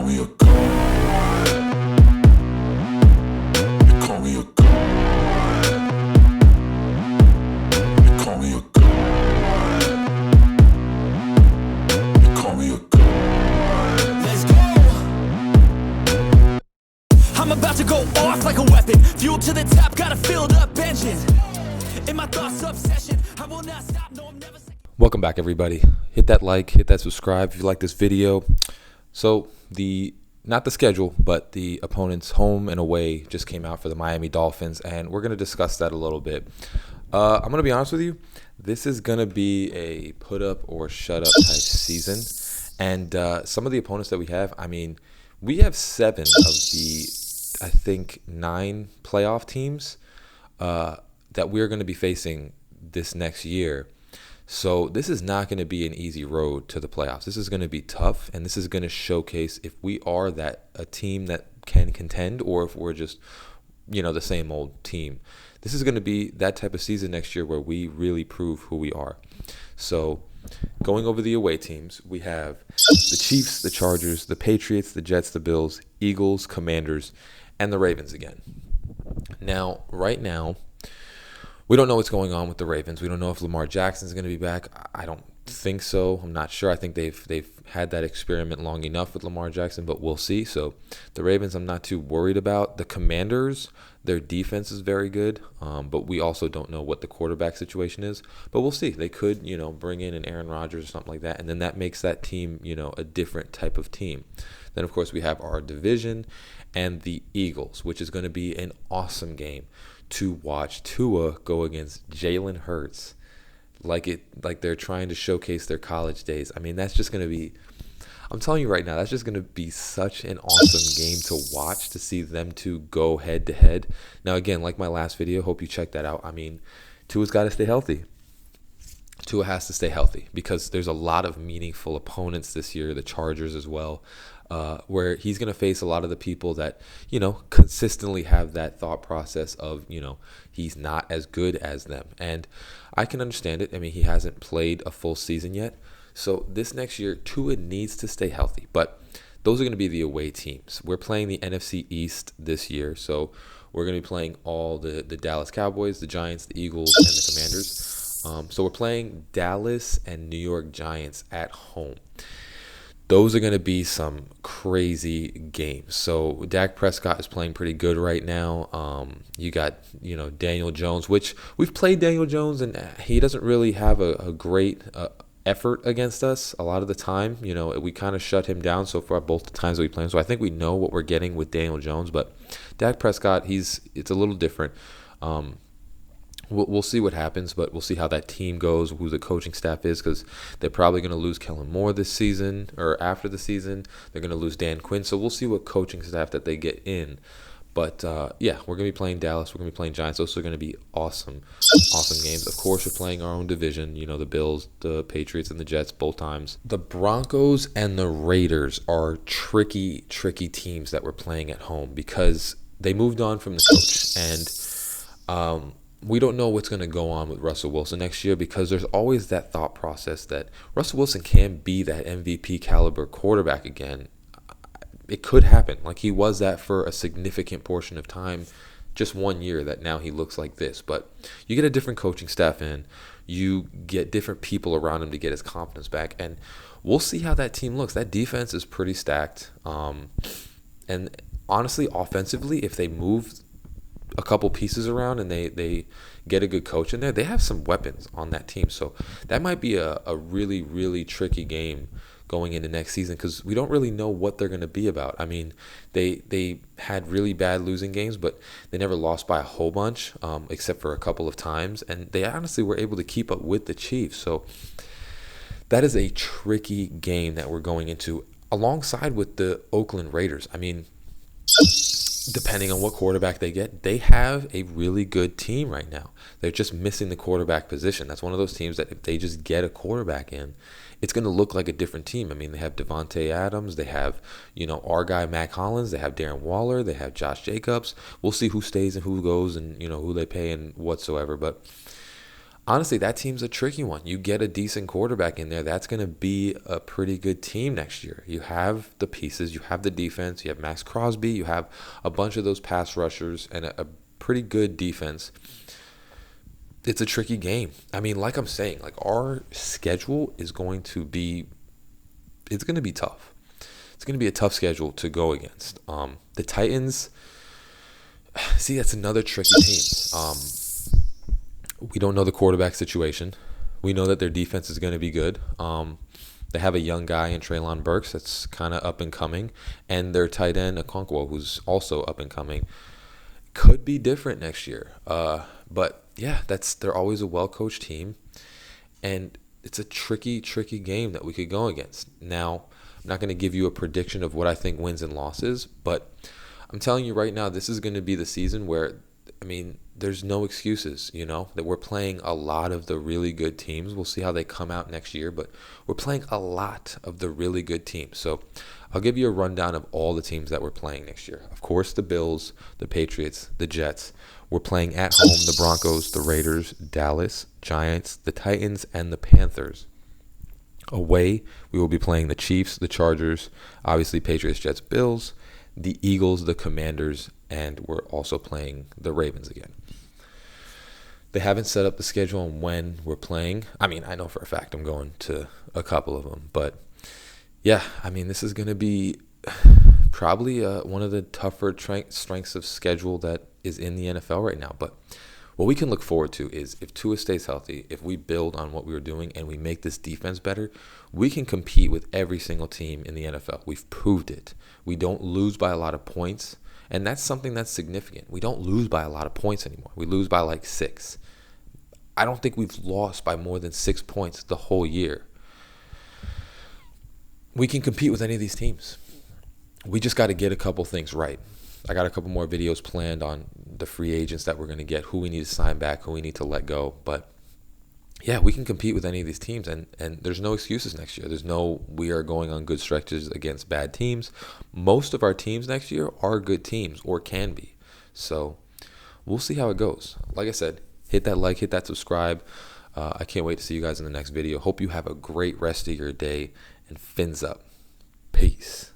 call me a god. They call me a god. They call me a god. They call me a god. Let's go! I'm about to go off like a weapon. Fuel to the top, got a filled up engine. In my thoughts obsession, I will not stop, no I'm never second. Welcome back, everybody. Hit that like, hit that subscribe if you like this video. So not the schedule, but the opponents home and away just came out for the Miami Dolphins, and we're going to discuss that a little bit. I'm going to be honest with you. This is going to be a put up or shut up type season. And some of the opponents that we have, I mean, we have 7 of the, I think, 9 playoff teams that we're going to be facing this next year. So this is not going to be an easy road to the playoffs. This is going to be tough, and this is going to showcase if we are a team that can contend, or if we're just, the same old team. This is going to be that type of season next year where we really prove who we are. So going over the away teams, we have the Chiefs, the Chargers, the Patriots, the Jets, the Bills, Eagles, Commanders, and the Ravens again. Now, right now, we don't know what's going on with the Ravens. We don't know if Lamar Jackson's going to be back. I don't think so. I'm not sure. I think they've had that experiment long enough with Lamar Jackson, but we'll see. So the Ravens, I'm not too worried about. The Commanders, their defense is very good, but we also don't know what the quarterback situation is. But we'll see. They could, bring in an Aaron Rodgers or something like that, and then that makes that team, a different type of team. Then, of course, we have our division and the Eagles, which is going to be an awesome game to watch Tua go against Jalen Hurts like they're trying to showcase their college days. I mean, that's just going to be, I'm telling you right now, that's just going to be such an awesome game to watch, to see them two go head to head. Now, again, like my last video, hope you check that out. I mean, Tua's got to stay healthy. Tua has to stay healthy because there's a lot of meaningful opponents this year, the Chargers as well, where he's going to face a lot of the people that, consistently have that thought process of, he's not as good as them. And I can understand it. I mean, he hasn't played a full season yet. So this next year, Tua needs to stay healthy. But those are going to be the away teams. We're playing the NFC East this year. So we're going to be playing all the Dallas Cowboys, the Giants, the Eagles, and the Commanders. So we're playing Dallas and New York Giants at home. Those are going to be some crazy games. So Dak Prescott is playing pretty good right now. You got, Daniel Jones, which we've played Daniel Jones, and he doesn't really have a great effort against us a lot of the time. We kind of shut him down so far both the times that we play him. So I think we know what we're getting with Daniel Jones. But Dak Prescott, it's a little different. We'll see what happens, but we'll see how that team goes, who the coaching staff is, because they're probably going to lose Kellen Moore this season, or after the season. They're going to lose Dan Quinn, so we'll see what coaching staff that they get in. But, we're going to be playing Dallas. We're going to be playing Giants. Those are going to be awesome games. Of course, we're playing our own division, the Bills, the Patriots, and the Jets both times. The Broncos and the Raiders are tricky teams that we're playing at home because they moved on from the coach, and we don't know what's going to go on with Russell Wilson next year because there's always that thought process that Russell Wilson can be that MVP caliber quarterback again. It could happen. Like he was that for a significant portion of time, just 1 year that now he looks like this. But you get a different coaching staff in, you get different people around him to get his confidence back. And we'll see how that team looks. That defense is pretty stacked. And honestly, offensively, if they move a couple pieces around and they get a good coach in there, they have some weapons on that team. So that might be a really, really tricky game going into next season because we don't really know what they're going to be about. I mean, they had really bad losing games, but they never lost by a whole bunch, except for a couple of times. And they honestly were able to keep up with the Chiefs. So that is a tricky game that we're going into alongside with the Oakland Raiders. I mean, depending on what quarterback they get, they have a really good team right now. They're just missing the quarterback position. That's one of those teams that if they just get a quarterback in, it's going to look like a different team. I mean, they have Devontae Adams. They have, our guy Mac Hollins. They have Darren Waller. They have Josh Jacobs. We'll see who stays and who goes and, who they pay and whatsoever. But honestly, that team's a tricky one. You get a decent quarterback in there, that's going to be a pretty good team next year. You have the pieces, you have the defense, you have Max Crosby, you have a bunch of those pass rushers and a pretty good defense. It's a tricky game. I mean, like I'm saying, like our schedule is going to be, it's going to be tough. It's going to be a tough schedule to go against. The Titans, see, that's another tricky team. We don't know the quarterback situation. We know that their defense is going to be good. They have a young guy in Treylon Burks that's kind of up and coming, and their tight end Okonkwo, who's also up and coming. Could be different next year. But yeah, they're always a well-coached team, and it's a tricky game that we could go against. Now, I'm not going to give you a prediction of what I think wins and losses, but I'm telling you right now, this is going to be the season where, I mean, there's no excuses, that we're playing a lot of the really good teams. We'll see how they come out next year, but we're playing a lot of the really good teams. So I'll give you a rundown of all the teams that we're playing next year. Of course, the Bills, the Patriots, the Jets. We're playing at home the Broncos, the Raiders, Dallas, Giants, the Titans, and the Panthers. Away, we will be playing the Chiefs, the Chargers, obviously Patriots, Jets, Bills, the Eagles, the Commanders, and we're also playing the Ravens again. They haven't set up the schedule on when we're playing. I mean, I know for a fact I'm going to a couple of them, but yeah, I mean, this is going to be probably one of the tougher strengths of schedule that is in the NFL right now. But what we can look forward to is if Tua stays healthy, if we build on what we were doing and we make this defense better, we can compete with every single team in the NFL. We've proved it. We don't lose by a lot of points, and that's something that's significant. We don't lose by a lot of points anymore. We lose by like 6. I don't think we've lost by more than 6 points the whole year. We can compete with any of these teams. We just got to get a couple things right. I got a couple more videos planned on the free agents that we're going to get, who we need to sign back, who we need to let go. But yeah, we can compete with any of these teams, and there's no excuses next year. There's no, we are going on good stretches against bad teams. Most of our teams next year are good teams, or can be. So we'll see how it goes. Like I said, hit that like, hit that subscribe. I can't wait to see you guys in the next video. Hope you have a great rest of your day, and fins up. Peace.